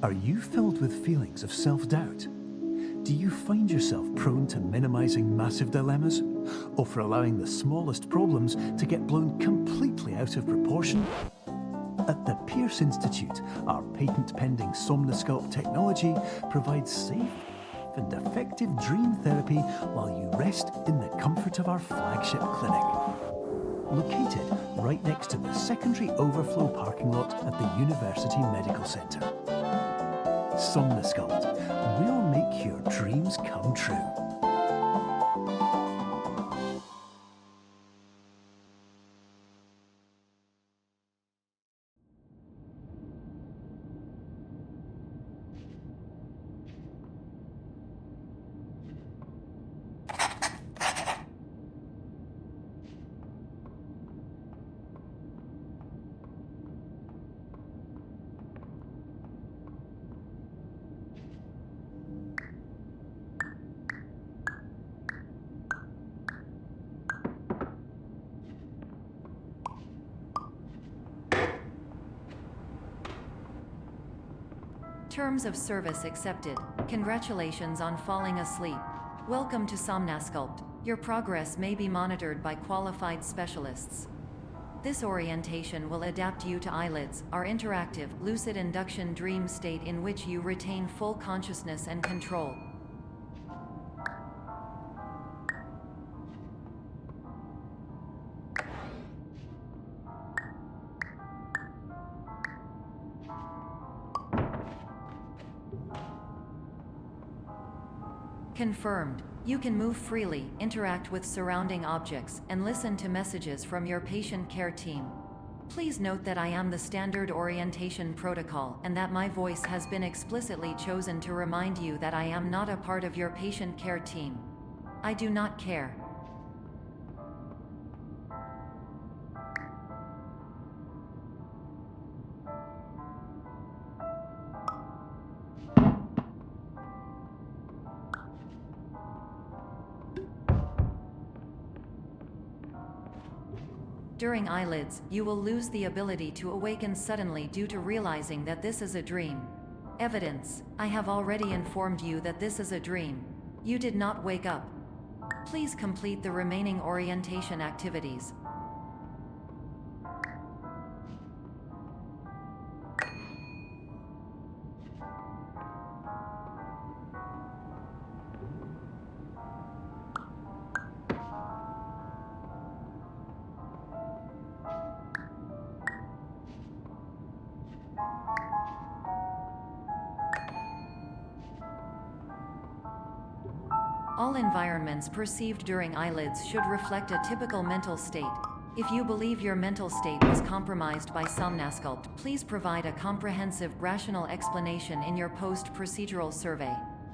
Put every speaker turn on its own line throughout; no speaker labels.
Are you filled with feelings of self-doubt? Do you find yourself prone to minimizing massive dilemmas? Or for allowing the smallest problems to get blown completely out of proportion? At the Pierce Institute, our patent-pending Somnosculpt technology provides safe and effective dream therapy while you rest in the comfort of our flagship clinic. Located right next to the secondary overflow parking lot at the University Medical Centre. Somnosculpt, we'll make your dreams come true.
Terms of service accepted. Congratulations on falling asleep. Welcome to Somnosculpt. Your progress may be monitored by qualified specialists. This orientation will adapt you to eyelids, our interactive, lucid induction dream state in which you retain full consciousness and control. Confirmed. You can move freely, interact with surrounding objects, and listen to messages from your patient care team. Please note that I am the standard orientation protocol and that my voice has been explicitly chosen to remind you that I am not a part of your patient care team. I do not care. During eyelids, you will lose the ability to awaken suddenly due to realizing that this is a dream. Evidence: I have already informed you that this is a dream. You did not wake up. Please complete the remaining orientation activities. All environments perceived during eyelids should reflect a typical mental state. If you believe your mental state was compromised by Somnosculpt, please provide a comprehensive, rational explanation in your post-procedural survey.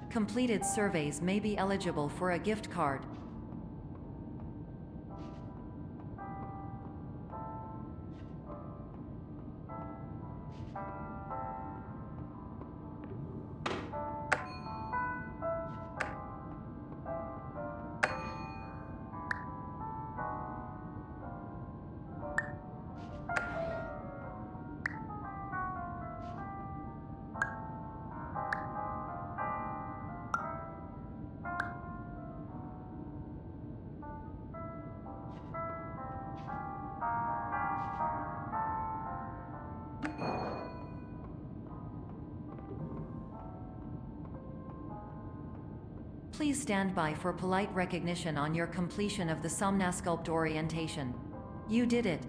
Completed surveys may be eligible for a gift card. Please stand by for polite recognition on your completion of the Somnosculpt orientation. You did it.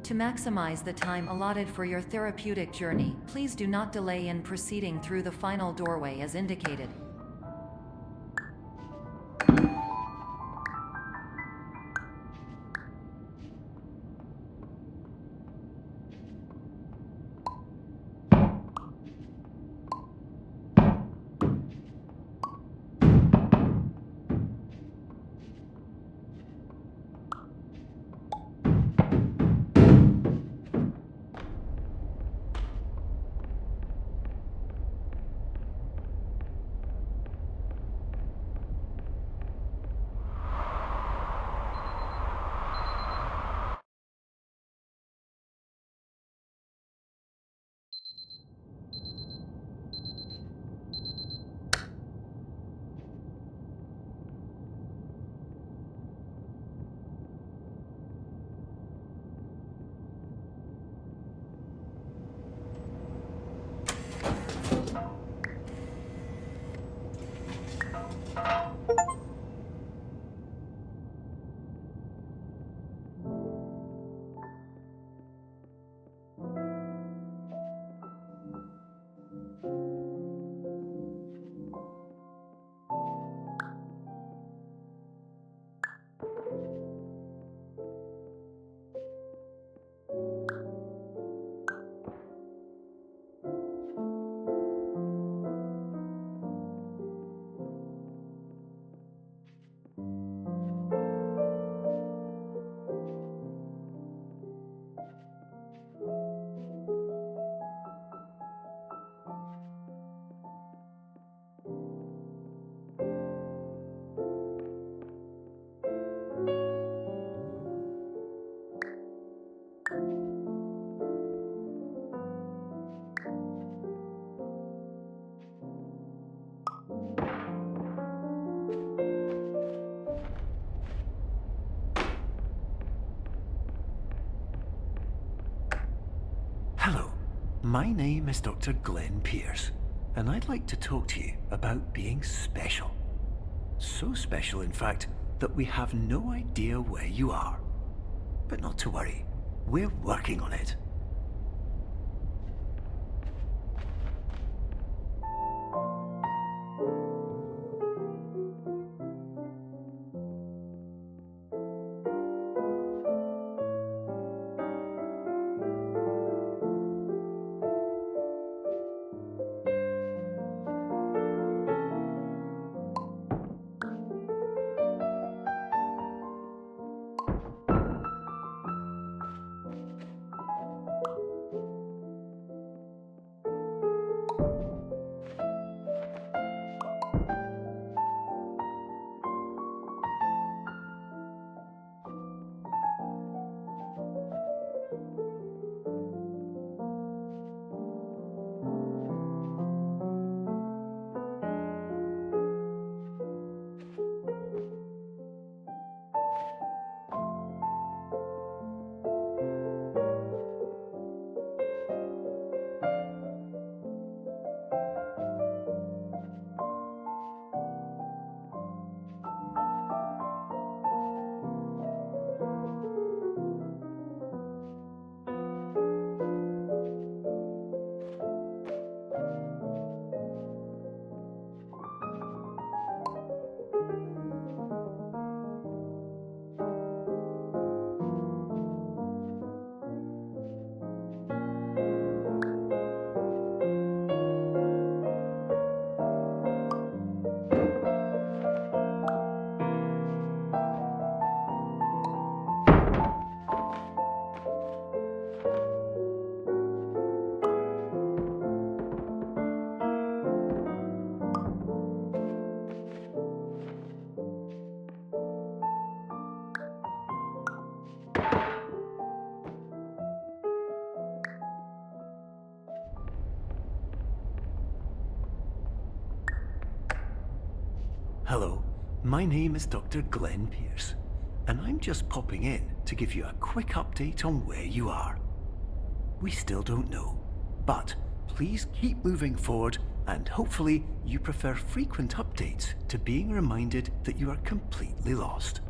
To maximize the time allotted for your therapeutic journey, please do not delay in proceeding through the final doorway as indicated.
Hello, my name is Dr. Glenn Pierce, and I'd like to talk to you about being special. So special, in fact, that we have no idea where you are. But not to worry, we're working on it. Hello, my name is Dr. Glenn Pierce, and I'm just popping in to give you a quick update on where you are. We still don't know, but please keep moving forward, and hopefully you prefer frequent updates to being reminded that you are completely lost.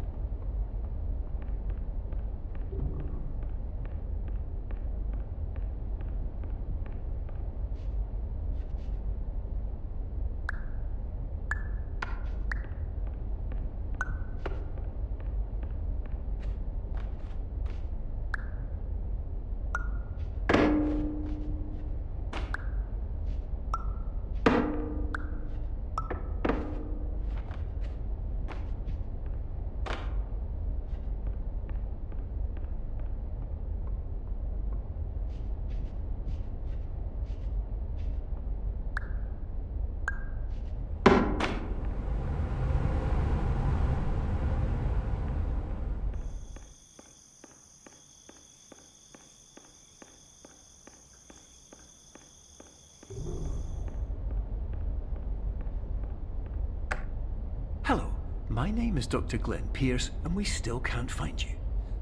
Hello, my name is Dr. Glenn Pierce, and we still can't find you.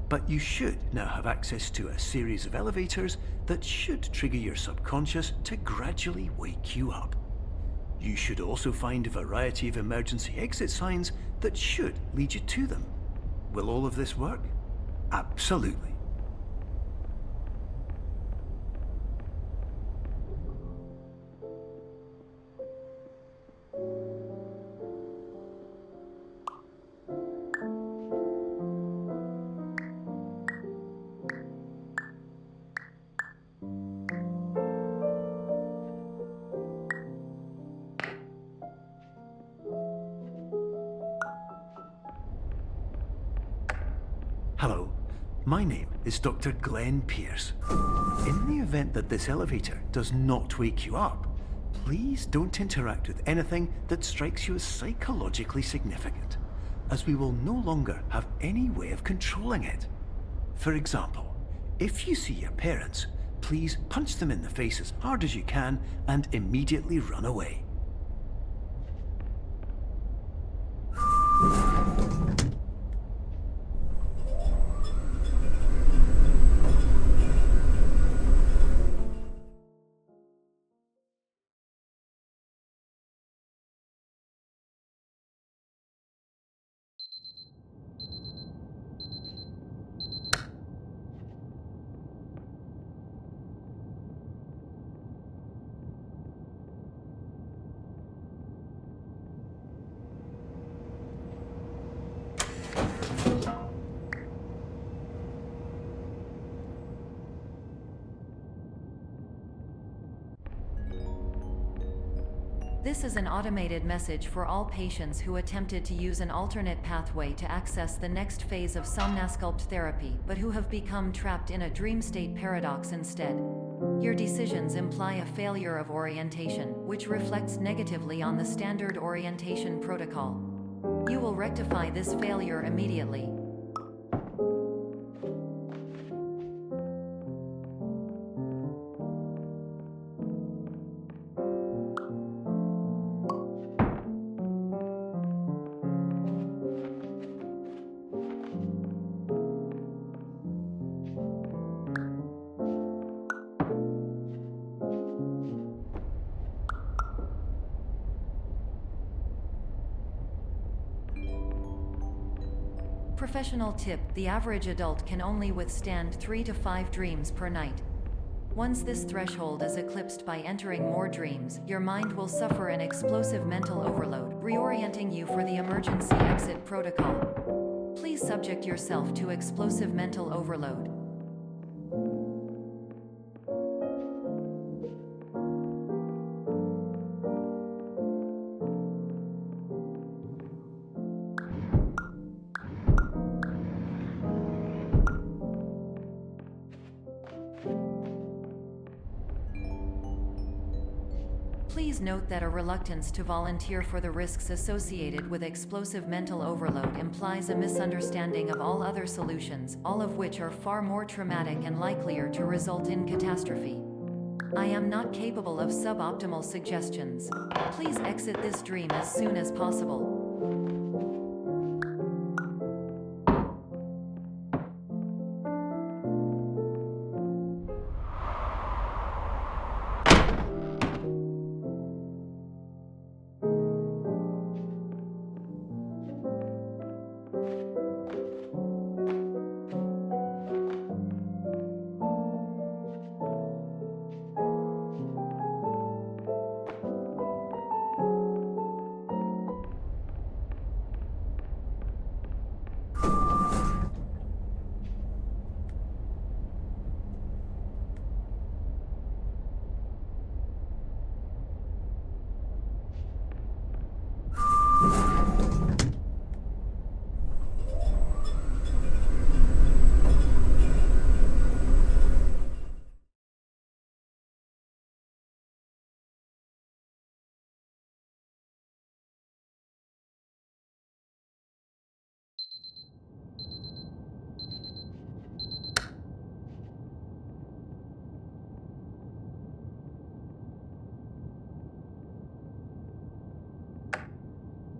But you should now have access to a series of elevators that should trigger your subconscious to gradually wake you up. You should also find a variety of emergency exit signs that should lead you to them. Will all of this work? Absolutely. Hello, my name is Dr. Glenn Pierce. In the event that this elevator does not wake you up, please don't interact with anything that strikes you as psychologically significant, as we will no longer have any way of controlling it. For example, if you see your parents, please punch them in the face as hard as you can and immediately run away.
This is an automated message for all patients who attempted to use an alternate pathway to access the next phase of Somnasculpt therapy but who have become trapped in a dream state paradox instead. Your decisions imply a failure of orientation, which reflects negatively on the standard orientation protocol. You will rectify this failure immediately. Professional tip: the average adult can only withstand 3 to 5 dreams per night. Once this threshold is eclipsed by entering more dreams, your mind will suffer an explosive mental overload, reorienting you for the emergency exit protocol. Please subject yourself to explosive mental overload. Please note that a reluctance to volunteer for the risks associated with explosive mental overload implies a misunderstanding of all other solutions, all of which are far more traumatic and likelier to result in catastrophe. I am not capable of suboptimal suggestions. Please exit this dream as soon as possible.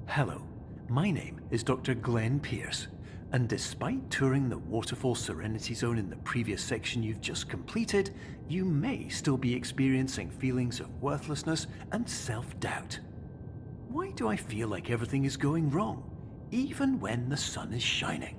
Hello, my name is Dr. Glenn Pierce, and despite touring the Waterfall Serenity Zone in the previous section you've just completed, you may still be experiencing feelings of worthlessness and self-doubt. Why do I feel like everything is going wrong, even when the sun is shining?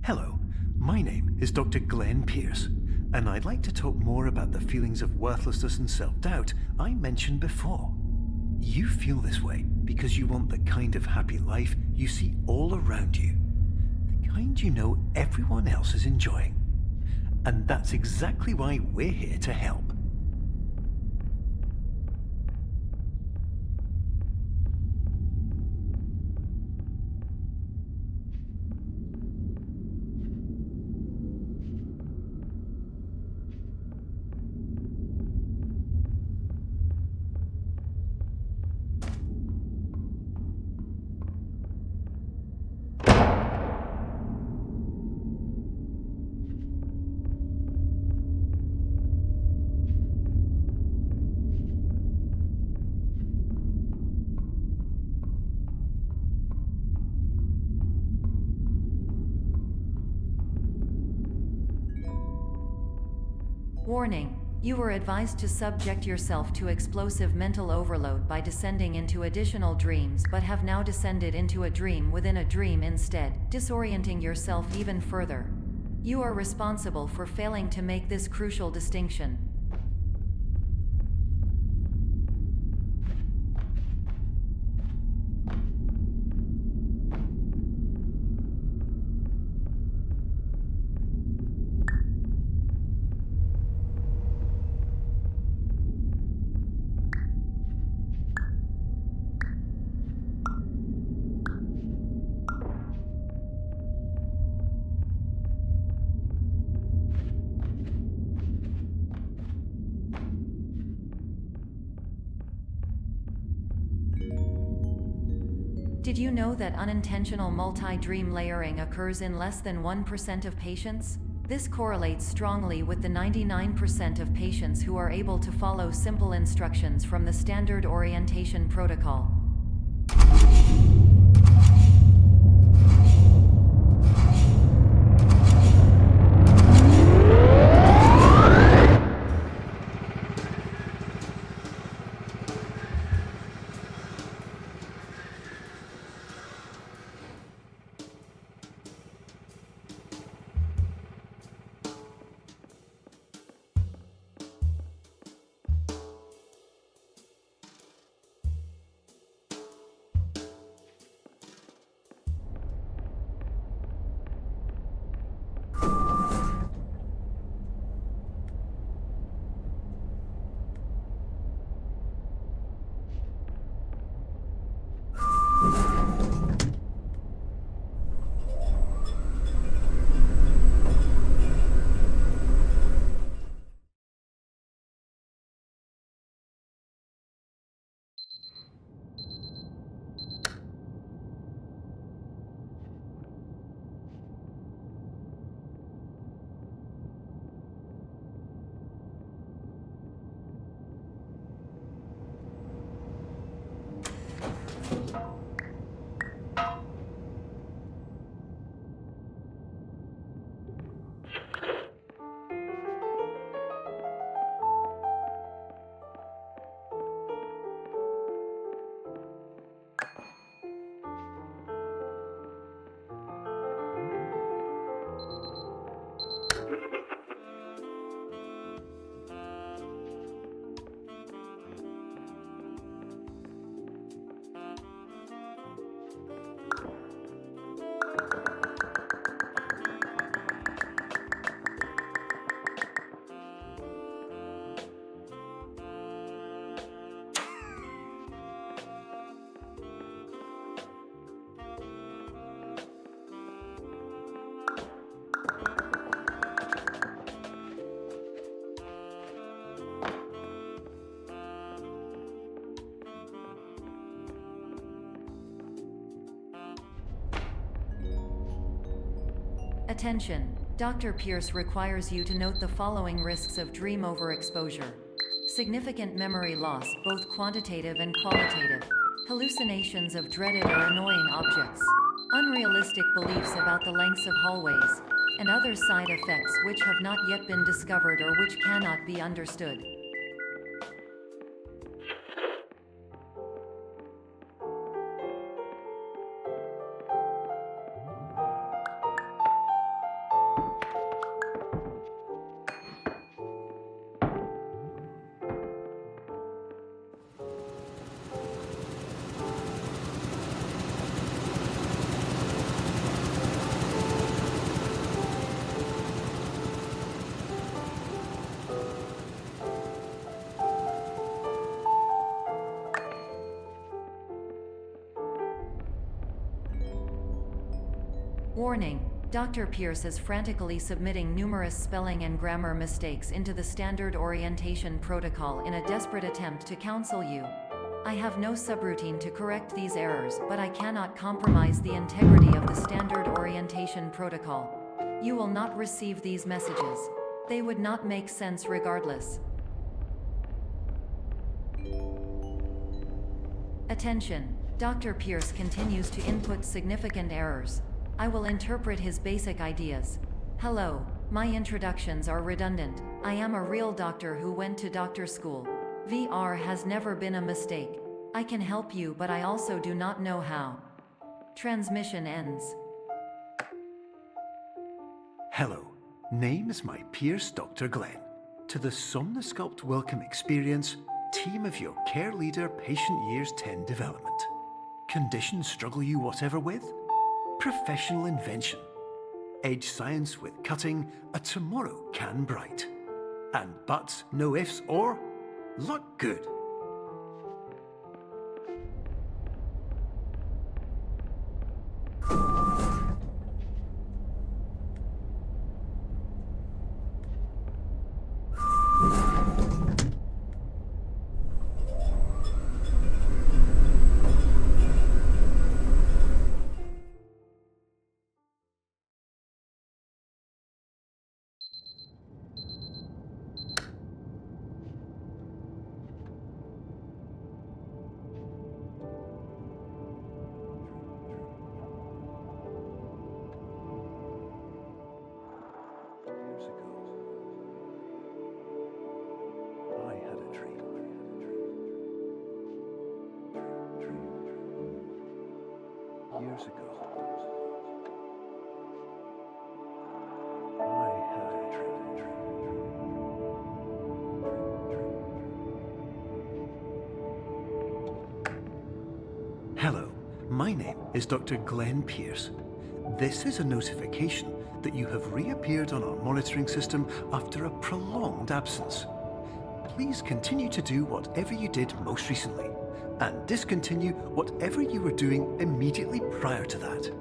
Hello, my name is Dr. Glenn Pierce, and I'd like to talk more about the feelings of worthlessness and self-doubt I mentioned before. You feel this way because you want the kind of happy life you see all around you, the kind you know everyone else is enjoying. And that's exactly why we're here to help.
Warning: you were advised to subject yourself to explosive mental overload by descending into additional dreams, but have now descended into a dream within a dream instead, disorienting yourself even further. You are responsible for failing to make this crucial distinction. Did you know that unintentional multi-dream layering occurs in less than 1% of patients? This correlates strongly with the 99% of patients who are able to follow simple instructions from the standard orientation protocol. Attention! Dr. Pierce requires you to note the following risks of dream overexposure. Significant memory loss, both quantitative and qualitative. Hallucinations of dreaded or annoying objects. Unrealistic beliefs about the lengths of hallways. And other side effects which have not yet been discovered or which cannot be understood. Warning, Dr. Pierce is frantically submitting numerous spelling and grammar mistakes into the standard orientation protocol in a desperate attempt to counsel you. I have no subroutine to correct these errors, but I cannot compromise the integrity of the standard orientation protocol. You will not receive these messages. They would not make sense regardless. Attention, Dr. Pierce continues to input significant errors. I will interpret his basic ideas. Hello, my introductions are redundant. I am a real doctor who went to doctor school. VR has never been a mistake. I can help you, but I also do not know how. Transmission ends.
Hello, name is my Pierce Dr. Glenn. To the Somnosculpt Welcome Experience, team of your care leader patient years 10 development. Conditions struggle you whatever with? Professional invention. Edge science with cutting, a tomorrow can bright. And buts, no ifs or? Look good. Years ago, I had a dream. Hello, my name is Dr. Glenn Pierce. This is a notification that you have reappeared on our monitoring system after a prolonged absence. Please continue to do whatever you did most recently, and discontinue whatever you were doing immediately prior to that.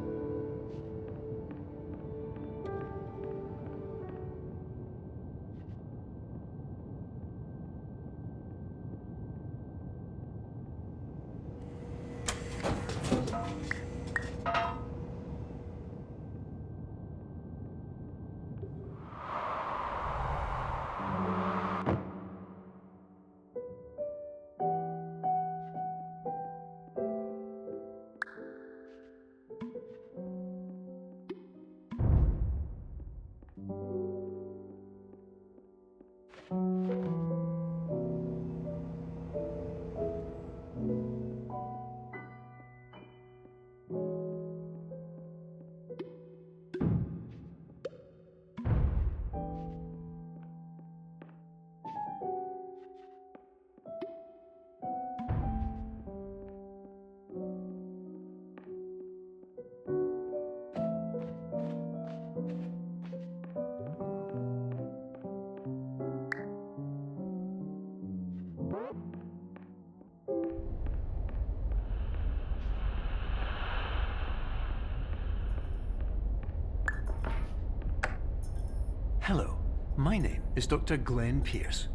Hello, my name is Dr. Glenn Pierce.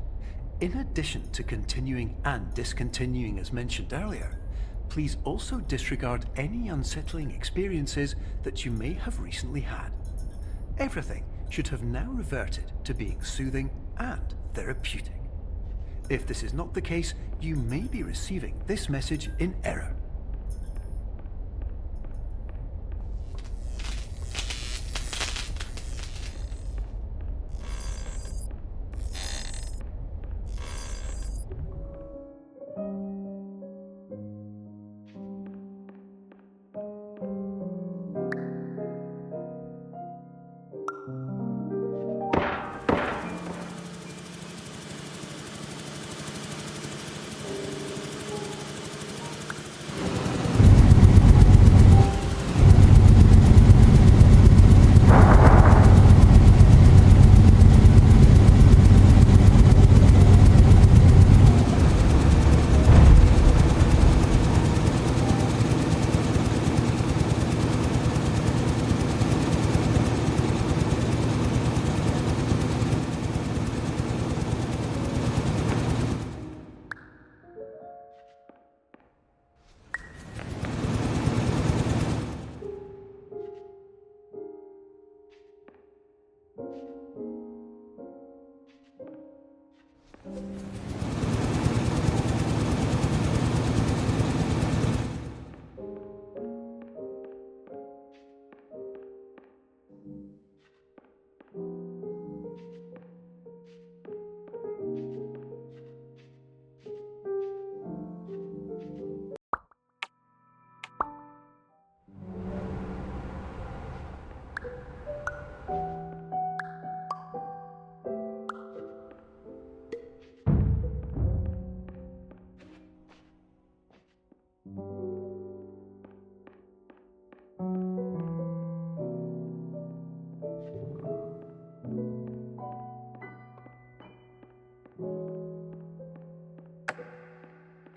In addition to continuing and discontinuing as mentioned earlier, please also disregard any unsettling experiences that you may have recently had. Everything should have now reverted to being soothing and therapeutic. If this is not the case, you may be receiving this message in error.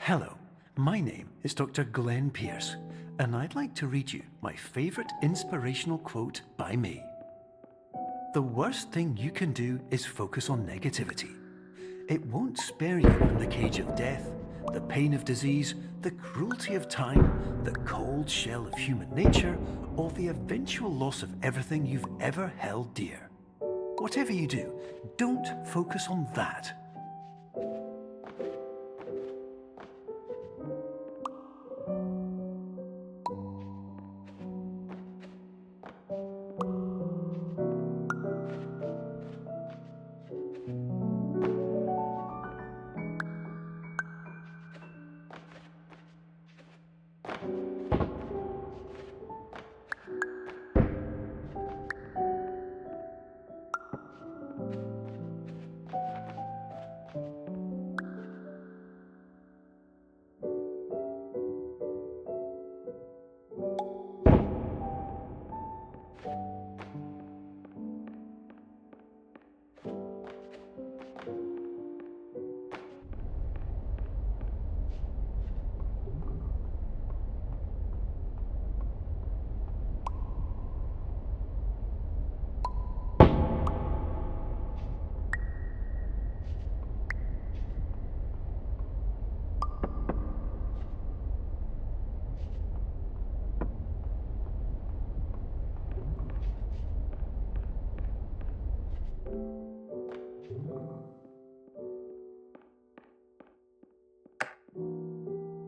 Hello, my name is Dr. Glenn Pierce, and I'd like to read you my favourite inspirational quote by me. The worst thing you can do is focus on negativity. It won't spare you from the cage of death, the pain of disease, the cruelty of time, the cold shell of human nature, or the eventual loss of everything you've ever held dear. Whatever you do, don't focus on that.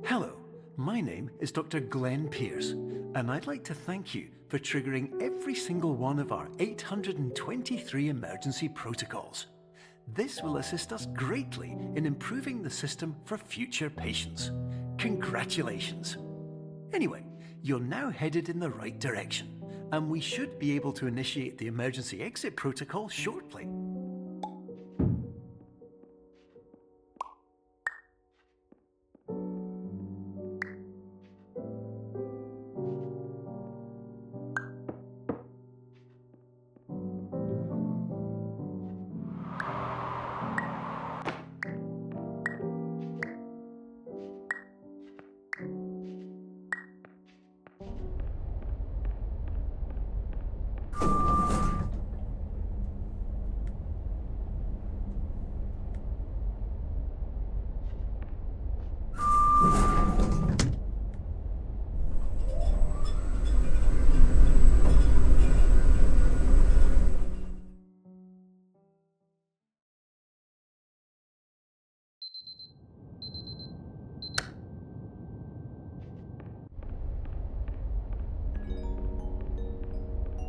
Hello, my name is Dr. Glenn Pierce, and I'd like to thank you for triggering every single one of our 823 emergency protocols. This will assist us greatly in improving the system for future patients. Congratulations! Anyway, you're now headed in the right direction, and we should be able to initiate the emergency exit protocol shortly.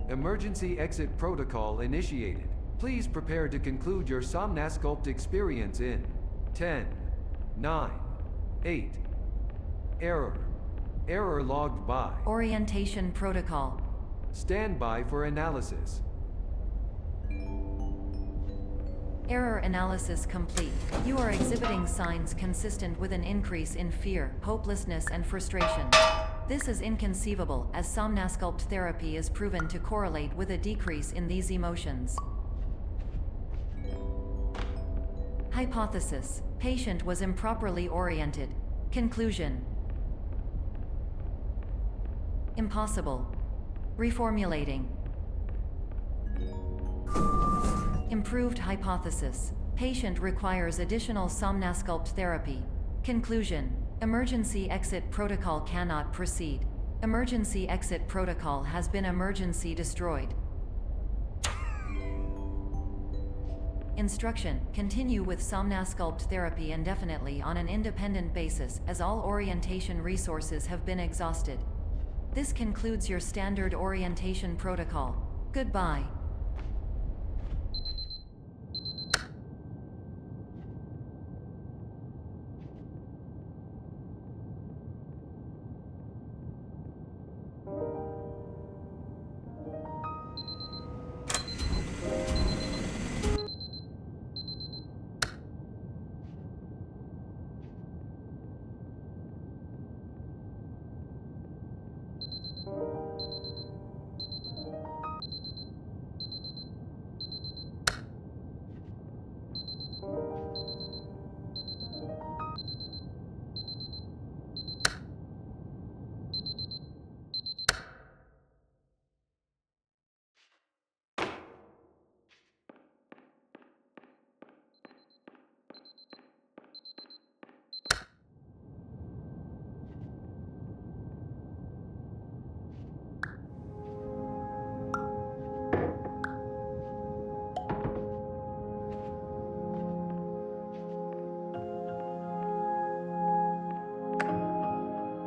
Emergency exit protocol initiated. Please prepare to conclude your Somnasculpt experience in 10, 9, 8. Error. Error logged by.
Orientation protocol.
Stand by for analysis.
Error analysis complete. You are exhibiting signs consistent with an increase in fear, hopelessness, and frustration. This is inconceivable, as Somnasculpt therapy is proven to correlate with a decrease in these emotions. Hypothesis: patient was improperly oriented. Conclusion: impossible. Reformulating. Improved hypothesis: patient requires additional Somnasculpt therapy. Conclusion: emergency exit protocol cannot proceed. Emergency exit protocol has been emergency destroyed. Instruction: continue with Somnasculpt therapy indefinitely on an independent basis, as all orientation resources have been exhausted. This concludes your standard orientation protocol. Goodbye.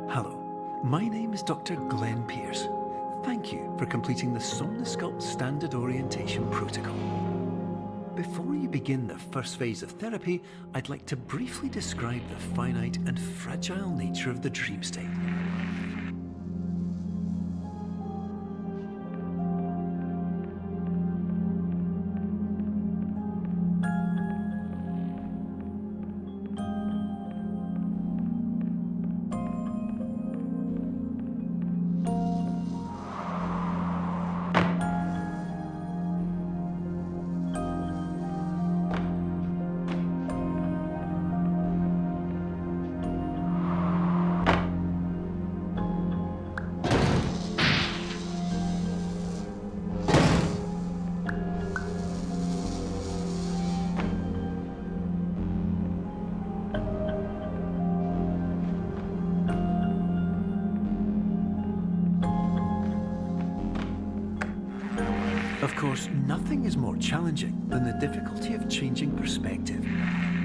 Hello, my name is Dr. Glenn Pierce. Thank you for completing the Somnasculpt Standard Orientation Protocol. Before you begin the first phase of therapy, I'd like to briefly describe the finite and fragile nature of the dream state. Of course, nothing is more challenging than the difficulty of changing perspective,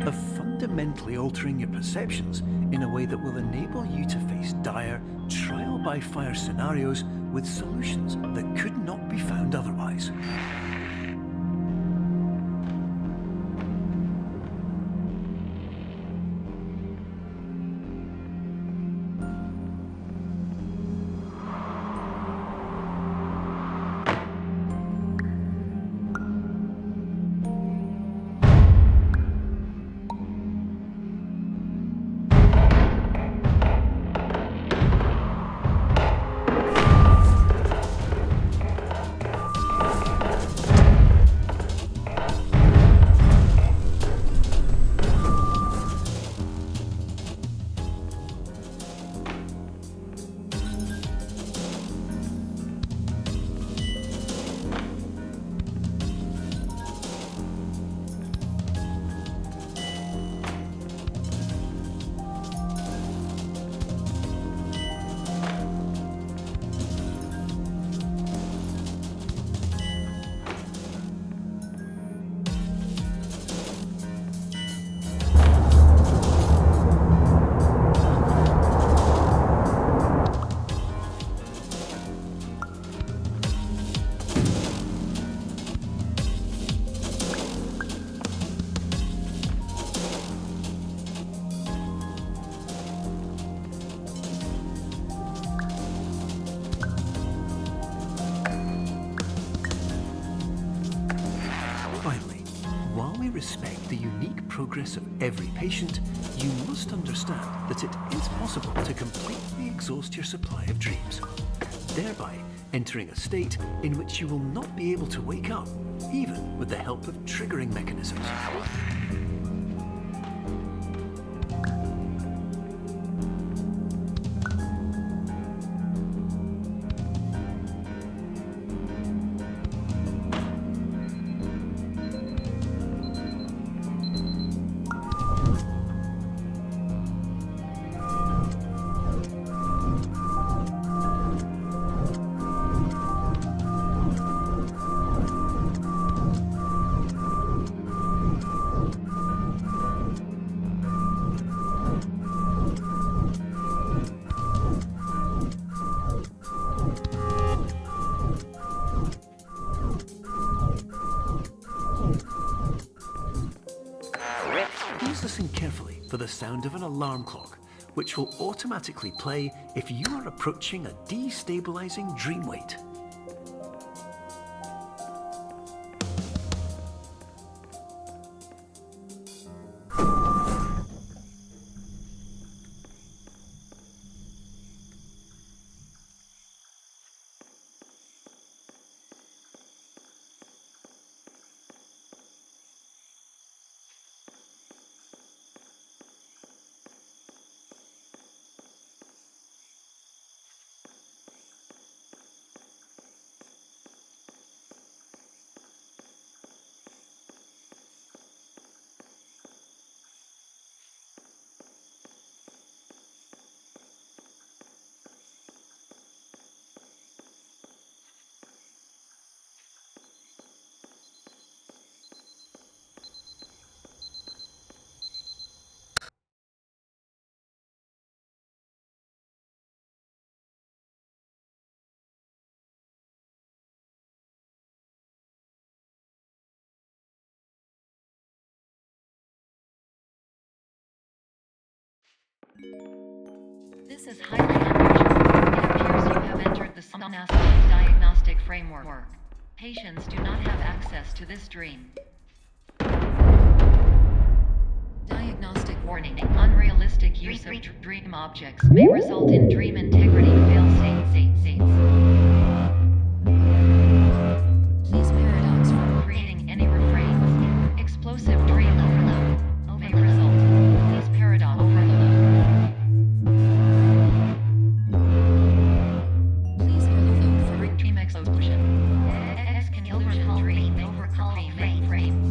of fundamentally altering your perceptions in a way that will enable you to face dire, trial-by-fire scenarios with solutions that could not be found otherwise. Respect the unique progress of every patient, you must understand that it is possible to completely exhaust your supply of dreams, thereby entering a state in which you will not be able to wake up, even with the help of triggering mechanisms. listen carefully for the sound of an alarm clock, which will automatically play if you are approaching a destabilizing dream weight.
This is highly unusual. It appears you have entered the Somnascope diagnostic framework. Patients do not have access to this dream. Diagnostic warning. Unrealistic use of dream objects may result in dream integrity fail-safes. Please paradox from creating any refrains. Explosive dream overload may result. Please paradox overload. Please overload for dream explosion. X can overhaul dream overcall frame.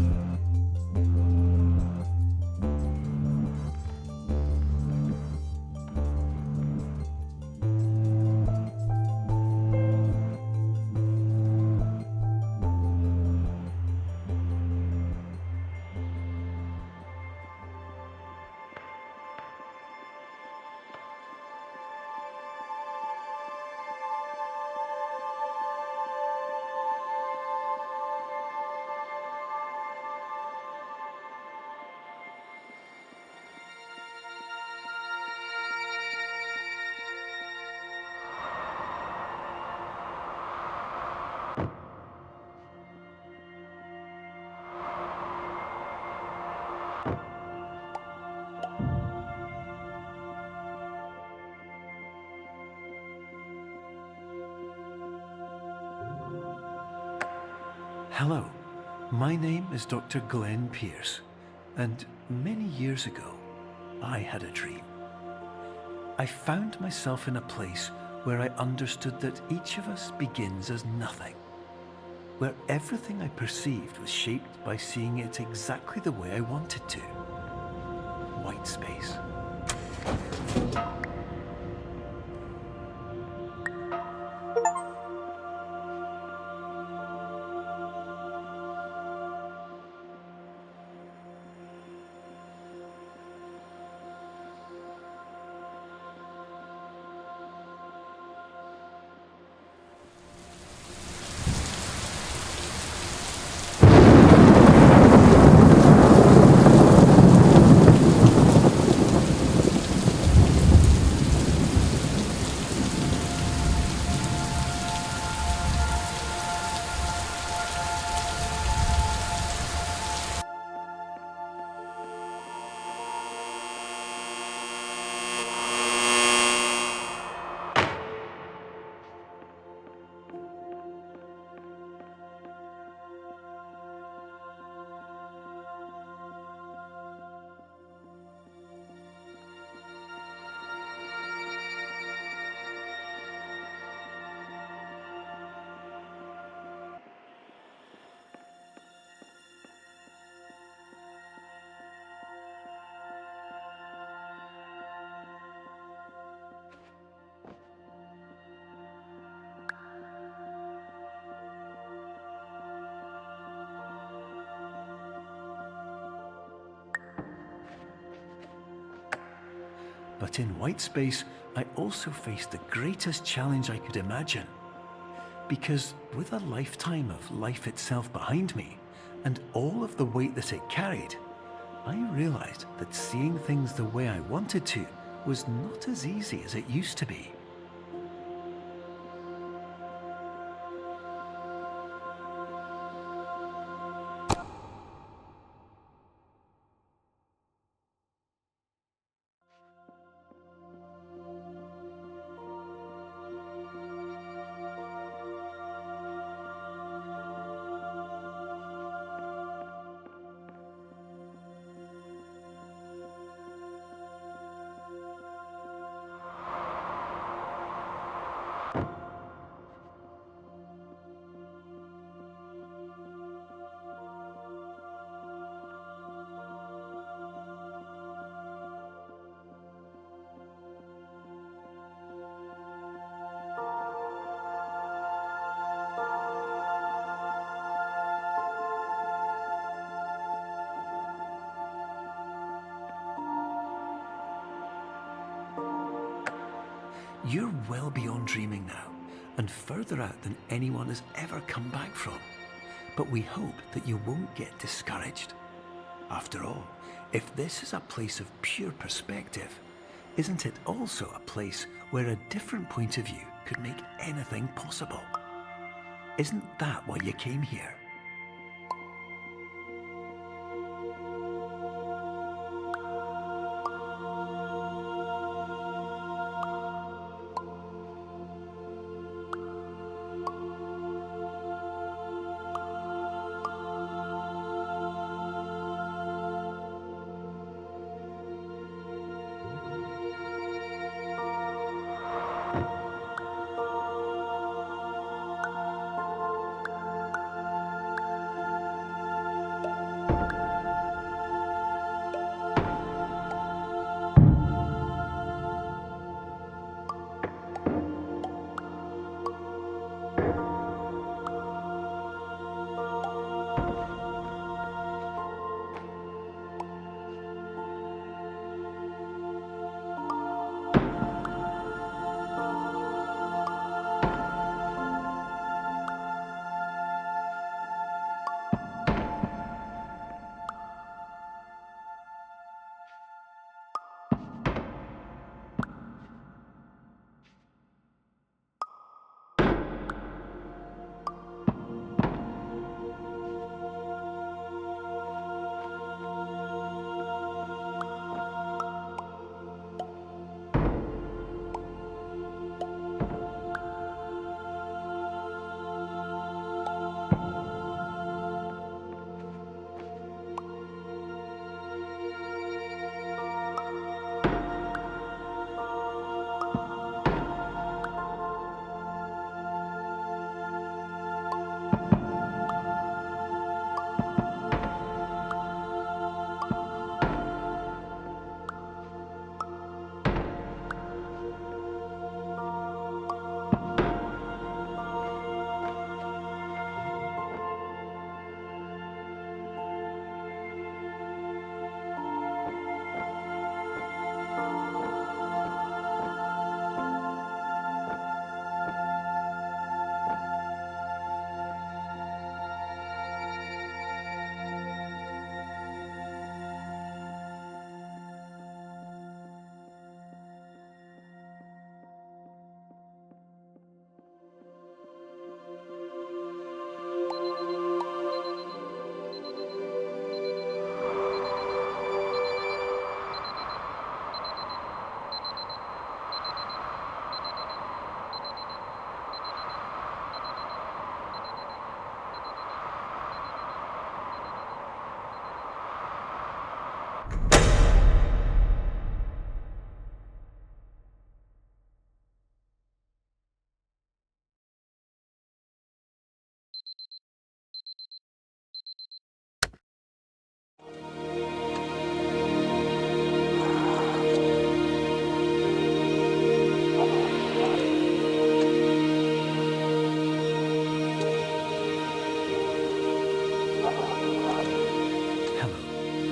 Hello, my name is Dr. Glenn Pierce, and many years ago, I had a dream. I found myself in a place where I understood that each of us begins as nothing, where everything I perceived was shaped by seeing it exactly the way I wanted to. White space. But in white space, I also faced the greatest challenge I could imagine. Because with a lifetime of life itself behind me, and all of the weight that it carried, I realized that seeing things the way I wanted to was not as easy as it used to be. You're well beyond dreaming now, and further out than anyone has ever come back from. But we hope that you won't get discouraged. After all, if this is a place of pure perspective, isn't it also a place where a different point of view could make anything possible? Isn't that why you came here?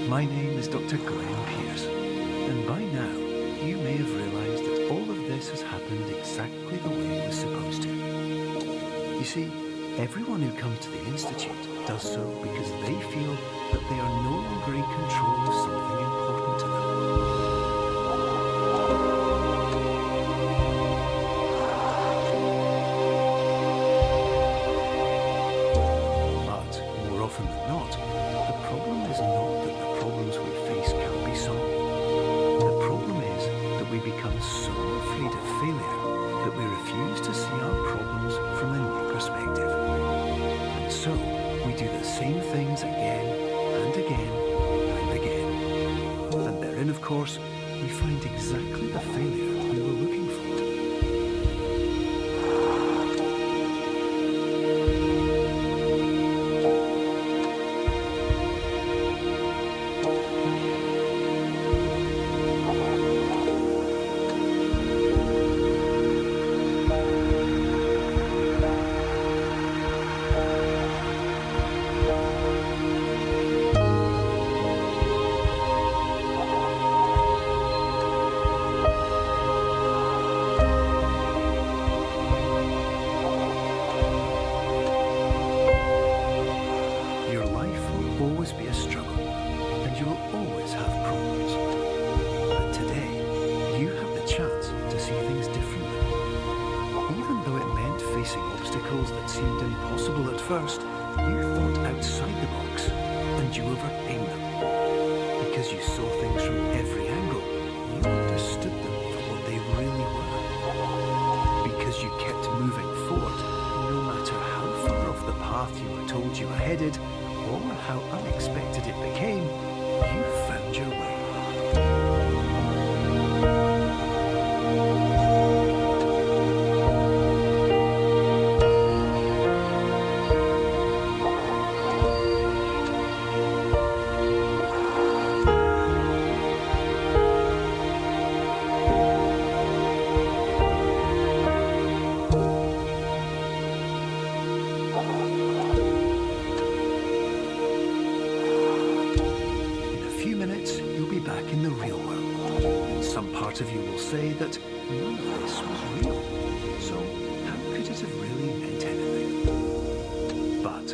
My name is Dr. Glenn Pierce, and by now you may have realised that all of this has happened exactly the way it was supposed to. You see, Everyone who comes to the Institute does so because they feel that they are no longer in control of something important to them. But more often than not, the problem is not that the problems we face can't be solved. The problem is that we become so afraid of failure that we refuse to see our problems from a new perspective. And so, we do the same things again and again and again. And therein, of course, we find exactly the failure we were looking for. Your life will always be a struggle, and you will always have problems. But today, you have the chance to see things differently. Even though it meant facing obstacles that seemed impossible at first, you thought outside the box, and you overcame them. Because you saw things from every angle, you understood them for what they really were. Because you kept moving forward, no matter how far off the path you were told you were headed, or how unexpected it became, you found your way. In a few minutes, you'll be back in the real world. And some part of you will say that none of this was real. So how could it have really meant anything? But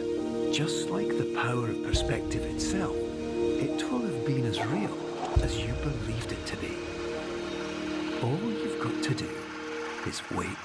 just like the power of perspective itself, it will have been as real as you believed it to be. All you've got to do is wait.